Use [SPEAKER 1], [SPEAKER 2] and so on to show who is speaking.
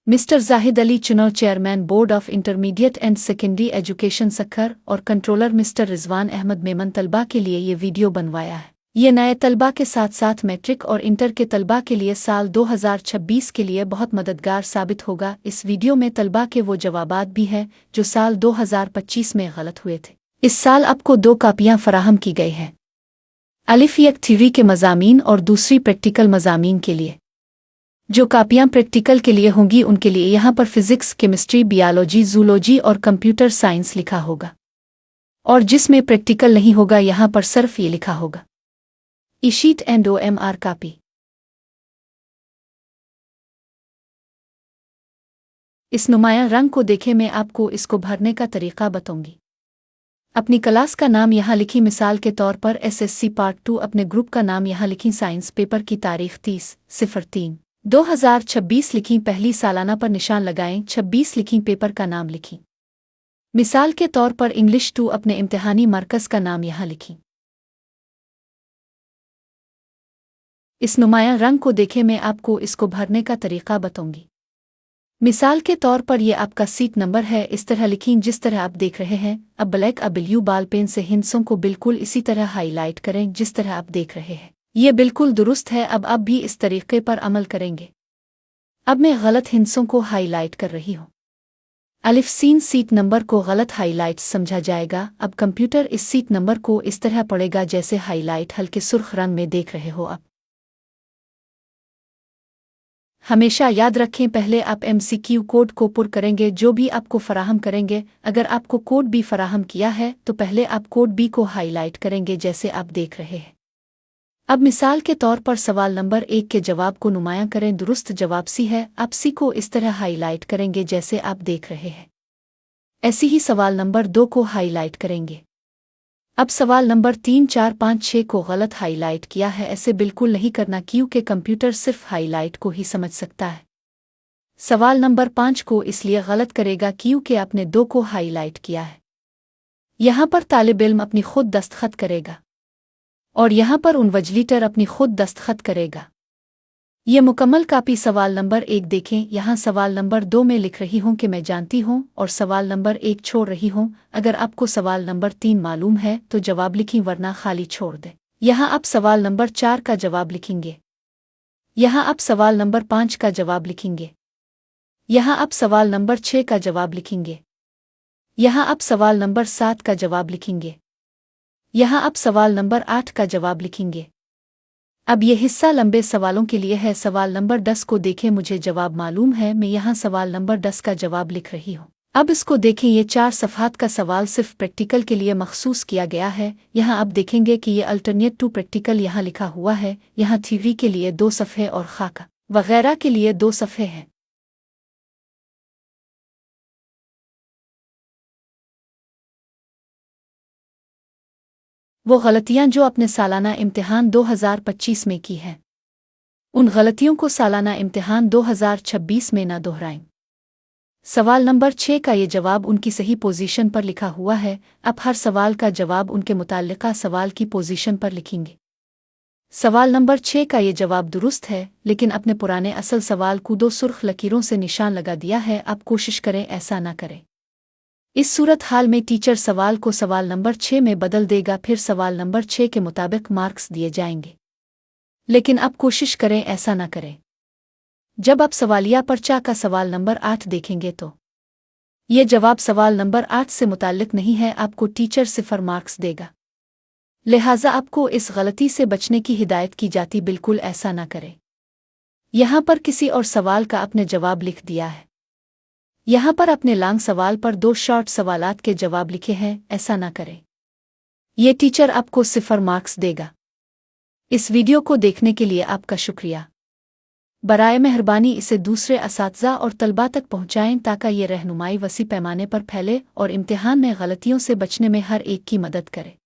[SPEAKER 1] Mister Zahid Ali चुनाव chairman board of intermediate and secondary education Sukkur और controller mister Rizwan Ahmad Memon तलबा के लिए ये वीडियो बनवाया है। ये नए तलबा के साथ साथ मैट्रिक और इंटर के तलबा के लिए साल 2026 के लिए बहुत मददगार साबित होगा। इस वीडियो में तलबा के वो जवाबात भी हैं जो साल 2025 में गलत हुए थे। इस साल आपको 2 कापियां फराहम की गई हैं। अलिफ एक थ्योरी के मज़ामीन और दूसरी प्रैक्टिकल मज़ामीन के लिए। जो कापियां प्रैक्टिकल के लिए होंगी उनके लिए यहाँ पर फिजिक्स, केमिस्ट्री, बियोलॉजी, जूलॉजी और कंप्यूटर साइंस लिखा होगा, और जिसमें प्रैक्टिकल नहीं होगा यहाँ पर सिर्फ ये लिखा होगा ई शीट एंड OMR कापी। इस नुमाया रंग को देखे मैं आपको इसको भरने का तरीका बताऊंगी। अपनी क्लास का नाम यहाँ लिखी, मिसाल के तौर पर SSC पार्ट 2। अपने ग्रुप का नाम यहाँ लिखी, साइंस पेपर की तारीख 30/03/2026 लिखी, पहली सालाना पर निशान लगाएं, 26 लिखी, पेपर का नाम लिखी। मिसाल के तौर पर इंग्लिश 2 अपने इम्तिहानी मरकज़ का नाम यहाँ लिखी। इस नुमाया रंग को देखे मैं आपको इसको भरने का तरीका बताऊंगी। मिसाल के तौर पर ये आपका सीट नंबर है, इस तरह लिखीं जिस तरह आप देख रहे हैं। अब ब्लैक ब्लू बाल पेन से हिंसों को बिल्कुल इसी तरह हाईलाइट करें जिस तरह आप देख रहे हैं। ये बिल्कुल दुरुस्त है। अब आप भी इस तरीके पर अमल करेंगे। अब मैं गलत हिंसों को हाईलाइट कर रही हूँ। अलिफ सीन सीट नंबर को गलत हाईलाइट समझा जाएगा। अब कंप्यूटर इस सीट नंबर को इस तरह पढ़ेगा जैसे हाईलाइट हल्के सुर्ख रंग में देख रहे हो। अब हमेशा याद रखें, पहले आप MCQ कोड को पुर करेंगे जो भी आपको फराहम करेंगे। अगर आपको कोड बी फराहम किया है तो पहले आप कोड बी को हाईलाइट करेंगे जैसे आप देख रहे हैं। अब मिसाल के तौर पर सवाल नंबर 1 के जवाब को नुमायां करें। दुरुस्त जवाब सी है। आप सी को इस तरह हाईलाइट करेंगे जैसे आप देख रहे हैं। ऐसे ही सवाल नंबर 2 को हाईलाइट करेंगे। अब सवाल नंबर 3, 4, 5, 6 को गलत हाईलाइट किया है। ऐसे बिल्कुल नहीं करना क्योंकि कंप्यूटर सिर्फ हाईलाइट को ही समझ सकता है। सवाल नंबर 5 को इसलिए गलत करेगा क्योंकि आपने 2 को हाईलाइट किया है। यहाँ पर तालिब इल्म अपनी खुद दस्तखत करेगा और यहाँ पर उनवजलीटर अपनी खुद दस्तखत करेगा। ये मुकम्मल कापी सवाल नंबर 1 देखें। यहाँ सवाल नंबर 2 में लिख रही हूँ कि मैं जानती हूँ और सवाल नंबर 1 छोड़ रही हूँ। अगर आपको सवाल नंबर 3 मालूम है तो जवाब लिखें, वरना खाली छोड़ दें। यहाँ आप सवाल नंबर 4 का जवाब लिखेंगे। यहाँ आप सवाल नंबर 5 का जवाब लिखेंगे। यहाँ आप सवाल नंबर 6 का जवाब लिखेंगे। यहाँ आप सवाल नंबर 7 का जवाब लिखेंगे। यहाँ आप सवाल नंबर 8 का जवाब लिखेंगे। अब ये हिस्सा लंबे सवालों के लिए है। सवाल नंबर 10 को देखें। मुझे जवाब मालूम है, मैं यहाँ सवाल नंबर 10 का जवाब लिख रही हूँ। अब इसको देखें, ये 4 सफ़हात का सवाल सिर्फ प्रैक्टिकल के लिए मखसूस किया गया है। यहाँ आप देखेंगे कि ये अल्टरनेट टू प्रैक्टिकल यहाँ लिखा हुआ है। यहाँ थ्योरी के लिए 2 सफ़े और खाका वगैरह के लिए 2 सफ़े हैं। वो गलतियाँ जो अपने सालाना इम्तिहान 2025 में की हैं, उन गलतियों को सालाना इम्तिहान 2026 में न दोहराएं। सवाल नंबर 6 का ये जवाब उनकी सही पोजीशन पर लिखा हुआ है। अब हर सवाल का जवाब उनके मुताल्लिका सवाल की पोजीशन पर लिखेंगे। सवाल नंबर 6 का ये जवाब दुरुस्त है, लेकिन अपने पुराने असल सवाल को 2 सुर्ख लकीरों से निशान लगा दिया है। अब कोशिश करें ऐसा ना करें। इस सूरत हाल में टीचर सवाल को सवाल नंबर 6 में बदल देगा, फिर सवाल नंबर 6 के मुताबिक मार्क्स दिए जाएंगे। लेकिन अब कोशिश करें ऐसा ना करें। जब आप सवालिया पर्चा का सवाल नंबर 8 देखेंगे तो ये जवाब सवाल नंबर 8 से मुताल्लिक नहीं है। आपको टीचर 0 मार्क्स देगा। लिहाजा आपको इस गलती से बचने की हिदायत की जाती, बिल्कुल ऐसा ना करें। यहाँ पर किसी और सवाल का आपने जवाब लिख दिया है। यहाँ पर अपने लॉन्ग सवाल पर 2 शॉर्ट सवालात के जवाब लिखे हैं, ऐसा ना करें। ये टीचर आपको 0 मार्क्स देगा। इस वीडियो को देखने के लिए आपका शुक्रिया। बराए मेहरबानी इसे दूसरे असातिज़ा और तलबा तक पहुँचाएँ ताकि ये रहनुमाई वसी पैमाने पर फैले और इम्तिहान में गलतियों से बचने में हर एक की मदद करे।